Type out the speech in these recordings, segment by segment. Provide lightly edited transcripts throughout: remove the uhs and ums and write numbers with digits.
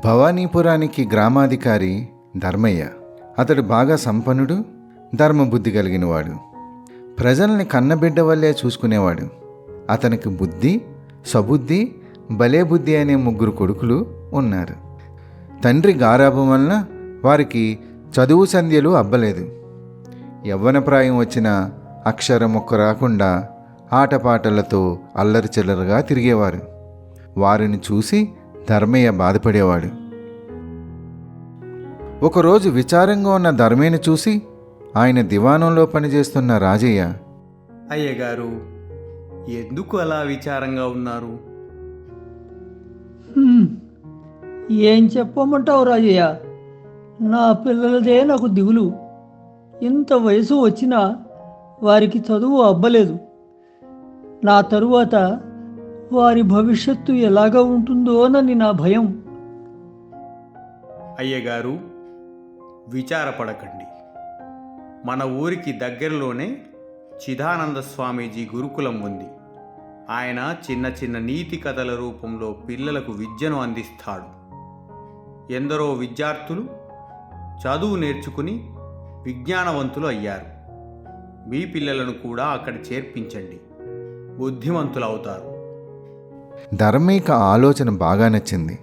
భవానీపురానికి గ్రామాధికారి ధర్మయ్య. అతడు బాగా సంపన్నుడు, ధర్మబుద్ధి కలిగినవాడు. ప్రజల్ని కన్నబిడ్డ వల్లే చూసుకునేవాడు. అతనికి బుద్ధి, సబుద్ధి, భలే బుద్ధి అనే 3 కొడుకులు ఉన్నారు. తండ్రి గారాబం వలన వారికి చదువు సంధ్యలు అబ్బలేదు. యవ్వనప్రాయం వచ్చిన అక్షరం ఒక్క రాకుండా ఆటపాటలతో అల్లరి చిల్లరగా తిరిగేవారు. వారిని చూసి ధర్మయ్య బాధపడేవాడు. ఒకరోజు విచారంగా ఉన్న ధర్మయ్యని చూసి ఆయన దివాణంలో పనిచేస్తున్న రాజయ్య, అయ్యగారు, ఎందుకు అలా విచారంగా ఉన్నారు? ఏం చెప్పమంటావు రాజయ్య? నా పిల్లలదే నాకు దిగులు. ఇంత వయసు వచ్చినా వారికి చదువు అబ్బలేదు. నా తరువాత వారి భవిష్యత్తు ఎలాగా ఉంటుందోనని నా భయం. అయ్యగారు, విచారపడకండి. మన ఊరికి దగ్గరలోనే చిదానంద స్వామీజీ గురుకులం ఉంది. ఆయన చిన్న చిన్న నీతి కథల రూపంలో పిల్లలకు విద్యను అందిస్తాడు. ఎందరో విద్యార్థులు చదువు నేర్చుకుని విజ్ఞానవంతులు అయ్యారు. మీ పిల్లలను కూడా అక్కడ చేర్పించండి, బుద్ధిమంతులు అవుతారు. ధర్మయ్యకు ఆలోచన బాగా నచ్చింది.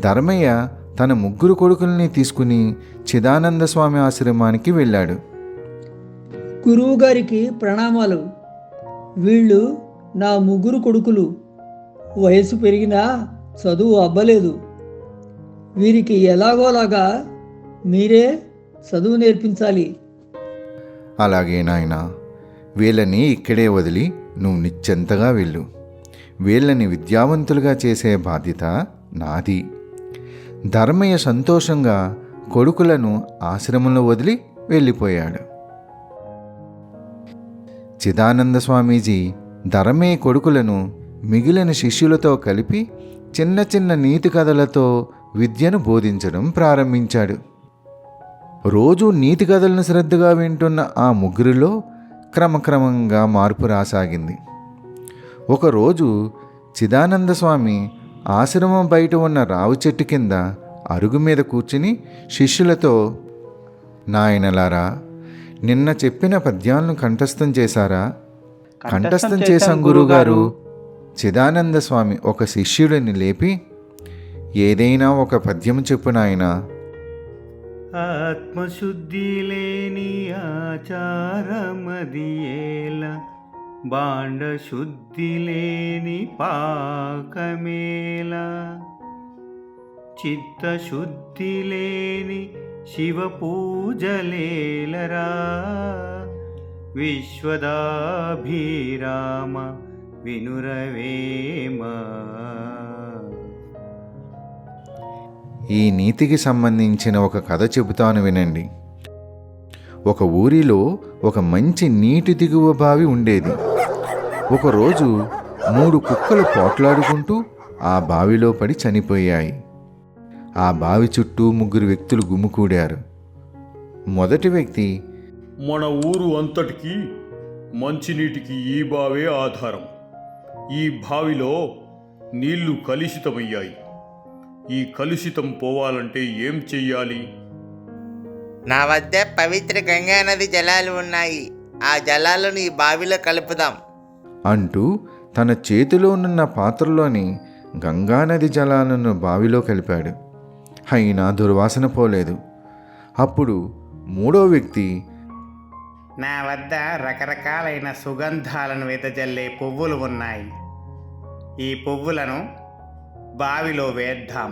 ధర్మయ్య తన 3 కొడుకుల్ని తీసుకుని చిదానంద స్వామి ఆశ్రమానికి వెళ్ళాడు. గురువుగారికి ప్రణామాలు. వీళ్ళు నా 3 కొడుకులు. వయసు పెరిగినా చదువు అబ్బలేదు. వీరికి ఎలాగోలాగా మీరే చదువు నేర్పించాలి. అలాగే నాయనా, వీళ్ళని ఇక్కడే వదిలి నువ్వు నిశ్చింతగా వెళ్ళు. వీళ్ళని విద్యావంతులుగా చేసే బాధ్యత నాది. ధర్మయ్య సంతోషంగా కొడుకులను ఆశ్రమంలో వదిలి వెళ్ళిపోయాడు. చిదానంద స్వామీజీ ధర్మయ్య కొడుకులను మిగిలిన శిష్యులతో కలిపి చిన్న చిన్న నీతి కథలతో విద్యను బోధించడం ప్రారంభించాడు. రోజూ నీతి కథలను శ్రద్ధగా వింటున్న ఆ 3లో క్రమక్రమంగా మార్పు రాసాగింది. ఒకరోజు చిదానంద స్వామి ఆశ్రమం బయట ఉన్న రావి చెట్టు కింద అరుగు మీద కూర్చుని శిష్యులతో, నాయనలారా, నిన్న చెప్పిన పద్యాలను కంఠస్థం చేశారా? కంఠస్థం చేశాం గురువుగారు. చిదానంద స్వామి ఒక శిష్యుడిని లేపి, ఏదైనా ఒక పద్యం చెప్పు నాయనా. ఆత్మశుద్ధి లేని ఆచారమదియేల, బాండ శుద్ధి లేని పాకమేల, చిత్తశుద్ధి లేని శివ పూజలేలరా, విశ్వదాభిరామ వినురవేమ. ఈ నీతికి సంబంధించిన ఒక కథ చెబుతాను వినండి. ఒక ఊరిలో ఒక మంచి నీటి దిగువ బావి ఉండేది. ఒకరోజు 3 కుక్కలు పోట్లాడుకుంటూ ఆ బావిలో పడి చనిపోయాయి. ఆ బావి చుట్టూ 3 వ్యక్తులు గుమికూడారు. మొదటి వ్యక్తి, మన ఊరు అంతటికి మంచినీటికి ఈ బావే ఆధారం. ఈ బావిలో నీళ్లు కలుషితమయ్యాయి. ఈ కలుషితం పోవాలంటే ఏం చెయ్యాలి? నా వద్ద పవిత్ర గంగానది జలాలు ఉన్నాయి. ఆ జలాలను ఈ బావిలో కలుపుదాం అంటూ తన చేతిలో ఉన్న పాత్రలోని గంగానది జలాలను బావిలో కలిపాడు. అయినా దుర్వాసన పోలేదు. అప్పుడు 3వ వ్యక్తి, నా వద్ద రకరకాలైన సుగంధాలను వెదజల్లే పువ్వులు ఉన్నాయి. ఈ పువ్వులను బావిలో వేద్దాం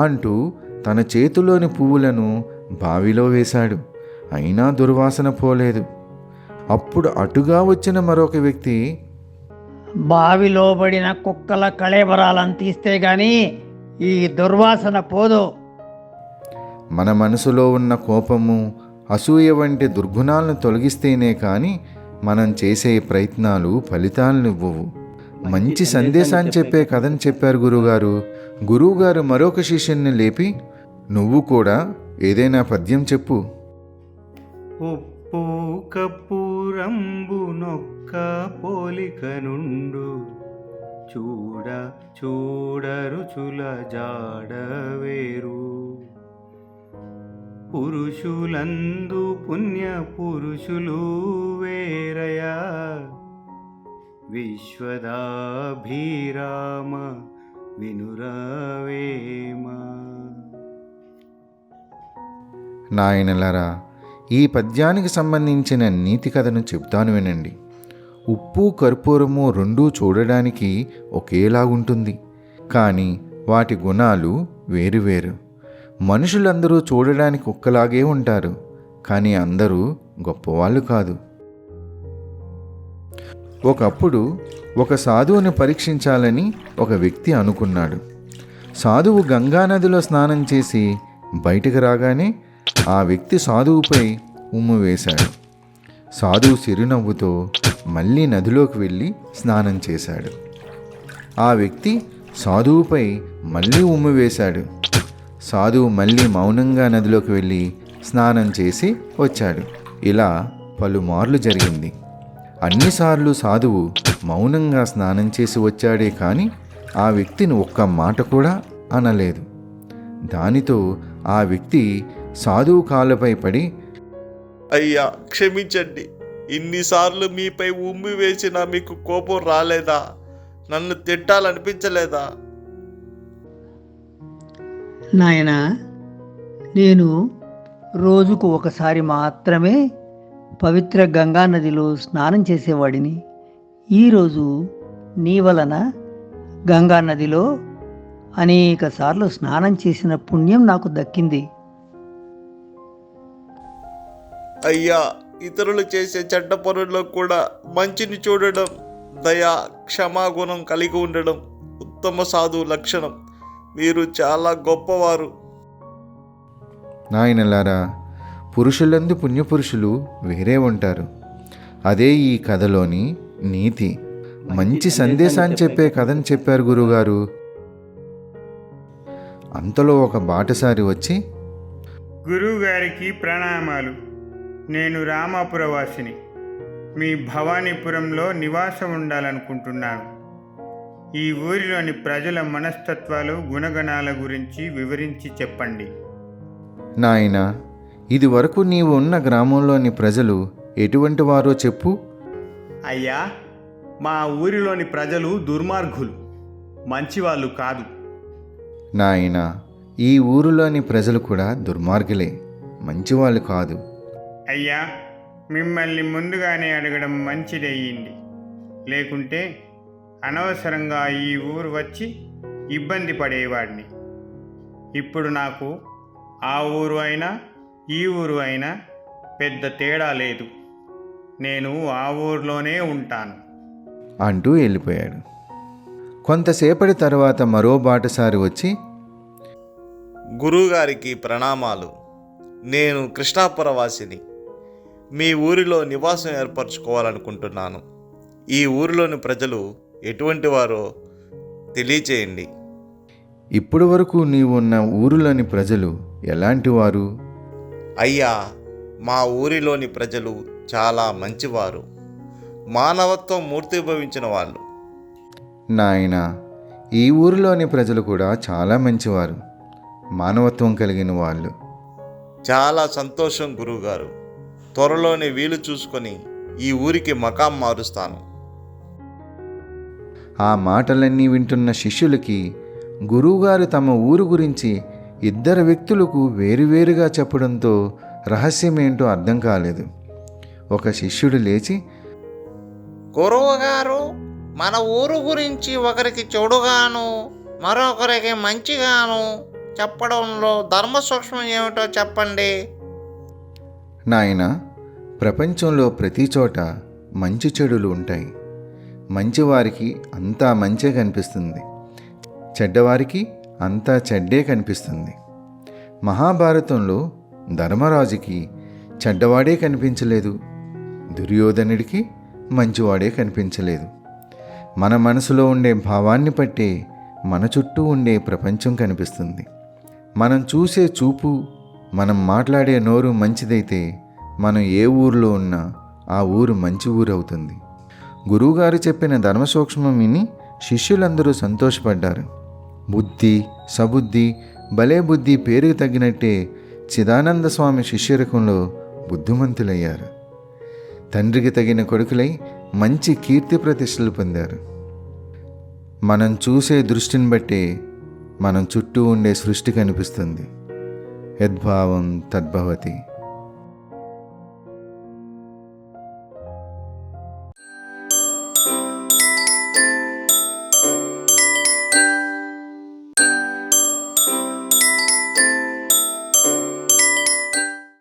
అంటూ తన చేతిలోని పువ్వులను బావిలో వేశాడు. అయినా దుర్వాసన పోలేదు. అప్పుడు అటుగా వచ్చిన మరొక వ్యక్తి, బావిలో పడిన కుక్కల కళేబరాలను తీస్తే గాని ఈ దుర్వాసన పోదు. మన మనసులో ఉన్న కోపము, అసూయ వంటి దుర్గుణాలను తొలగిస్తేనే కానీ మనం చేసే ప్రయత్నాలు ఫలితాలనివ్వవు. మంచి సందేశాన్ని చెప్పే కథను చెప్పారు గురువుగారు. గురువుగారు మరొక శిష్యుని లేపి, నువ్వు కూడా ఏదైనా పద్యం చెప్పు. ఉప్పు కప్పురంబు నొక్క పోలిక నుండు, చూడ చూడరుచుల జాడవేరు పురుషులందు పుణ్య పురుషులు వేరయా విశ్వదాభిరామ వినురవేమ. నాయనలారా, ఈ పద్యానికి సంబంధించిన నీతి కథను చెప్తాను వినండి. ఉప్పు కర్పూరము రెండూ చూడడానికి ఒకేలాగుంటుంది, కానీ వాటి గుణాలు వేరువేరు. మనుషులందరూ చూడడానికి ఒక్కలాగే ఉంటారు, కానీ అందరూ గొప్పవాళ్ళు కాదు. ఒకప్పుడు ఒక సాధువుని పరీక్షించాలని ఒక వ్యక్తి అనుకున్నాడు. సాధువు గంగానదిలో స్నానం చేసి బయటకు రాగానే ఆ వ్యక్తి సాధువుపై ఉమ్ము వేశాడు. సాధువు చిరునవ్వుతో మళ్ళీ నదిలోకి వెళ్ళి స్నానం చేశాడు. ఆ వ్యక్తి సాధువుపై మళ్ళీ ఉమ్ము వేశాడు. సాధువు మళ్ళీ మౌనంగా నదిలోకి వెళ్ళి స్నానం చేసి వచ్చాడు. ఇలా పలుమార్లు జరిగింది. అన్నిసార్లు సాధువు మౌనంగా స్నానం చేసి వచ్చాడే కానీ ఆ వ్యక్తిని ఒక్క మాట కూడా అనలేదు. దానితో ఆ వ్యక్తి సాధువు కాళ్ళపై పడి, అయ్యా క్షమించండి, ఇన్నిసార్లు మీపై ఉమ్మి వేసినా మీకు కోపం రాలేదా? నన్ను తిట్టాలనిపించలేదా? నాయనా, నేను రోజుకు ఒకసారి మాత్రమే పవిత్ర గంగా నదిలో స్నానం చేసేవాడిని. ఈరోజు నీ వలన గంగా నదిలో అనేక సార్లు స్నానం చేసిన పుణ్యం నాకు దక్కింది. అయ్యా, ఇతరులు చేసే చెడ్డ పనుల్లో కూడా మంచిని చూడడం, దయా క్షమాగుణం కలిగి ఉండడం ఉత్తమ సాధువు లక్షణం. మీరు చాలా గొప్పవారు. నాయనలారా, పురుషులందు పుణ్యపురుషులు వేరే ఉంటారు. అదే ఈ కథలోని నీతి. మంచి సందేశాన్ని చెప్పే కథను చెప్పారు గురుగారు. అంతలో ఒక బాటసారి వచ్చి, గురువుగారికి ప్రణామాలు. నేను రామాపురవాసిని. మీ భవానీపురంలో నివాసం ఉండాలనుకుంటున్నాను. ఈ ఊరిలోని ప్రజల మనస్తత్వాలు, గుణగణాల గురించి వివరించి చెప్పండి. నాయనా, ఇది వరకు నీవు ఉన్న గ్రామంలోని ప్రజలు ఎటువంటి వారో చెప్పు. అయ్యా, మా ఊరిలోని ప్రజలు దుర్మార్గులు, మంచివాళ్ళు కాదు. నాయనా, ఈ ఊరిలోని ప్రజలు కూడా దుర్మార్గులే, మంచివాళ్ళు కాదు. అయ్యా, మిమ్మల్ని ముందుగానే అడగడం మంచిదయ్యింది. లేకుంటే అనవసరంగా ఈ ఊరు వచ్చి ఇబ్బంది పడేవాడిని. ఇప్పుడు నాకు ఆ ఊరు అయినా ఈ ఊరు అయినా పెద్ద తేడా లేదు. నేను ఆ ఊరిలోనే ఉంటాను అంటూ వెళ్ళిపోయాడు. కొంతసేపటి తర్వాత మరో బాటసారి వచ్చి, గురువుగారికి ప్రణామాలు. నేను కృష్ణాపురవాసిని. మీ ఊరిలో నివాసం ఏర్పరచుకోవాలనుకుంటున్నాను. ఈ ఊరిలోని ప్రజలు ఎటువంటి వారో తెలియచేయండి. ఇప్పటి వరకు నీవున్న ఊరిలోని ప్రజలు ఎలాంటి వారు? అయ్యా, మా ఊరిలోని ప్రజలు చాలా మంచివారు, మానవత్వం మూర్తిభవించిన వాళ్ళు. నాయనా, ఈ ఊరిలోని ప్రజలు కూడా చాలా మంచివారు, మానవత్వం కలిగిన వాళ్ళు. చాలా సంతోషం గురువుగారు. త్వరలోనే వీలు చూసుకొని ఈ ఊరికి మకాం మారుస్తాను. ఆ మాటలన్నీ వింటున్న శిష్యులకి గురువుగారు తమ ఊరు గురించి ఇద్దరు వ్యక్తులకు వేరువేరుగా చెప్పడంతో రహస్యమేంటో అర్థం కాలేదు. ఒక శిష్యుడు లేచి, గురువుగారు, మన ఊరు గురించి ఒకరికి చెడుగాను మరొకరికి మంచిగాను చెప్పడంలో ధర్మ సూక్ష్మం ఏమిటో చెప్పండి. నాయనా, ప్రపంచంలో ప్రతి చోట మంచి చెడులు ఉంటాయి. మంచివారికి అంతా మంచే కనిపిస్తుంది, చెడ్డవారికి అంతా చెడ్డే కనిపిస్తుంది. మహాభారతంలో ధర్మరాజుకి చెడ్డవాడే కనిపించలేదు, దుర్యోధనుడికి మంచివాడే కనిపించలేదు. మన మనసులో ఉండే భావాన్ని బట్టే మన చుట్టూ ఉండే ప్రపంచం కనిపిస్తుంది. మనం చూసే చూపు, మనం మాట్లాడే నోరు మంచిదైతే మనం ఏ ఊరిలో ఉన్నా ఆ ఊరు మంచి ఊరు అవుతుంది. గురువుగారు చెప్పిన ధర్మ సూక్ష్మం విని శిష్యులందరూ సంతోషపడ్డారు. బుద్ధి, సబుద్ధి, భలే బుద్ధి పేరుకు తగ్గినట్టే చిదానంద స్వామి శిష్యరకంలో బుద్ధిమంతులయ్యారు. తండ్రికి తగిన కొడుకులై మంచి కీర్తి ప్రతిష్టలు పొందారు. మనం చూసే దృష్టిని బట్టే మనం చుట్టూ ఉండే సృష్టి కనిపిస్తుంది. యద్భావం తద్భవతి.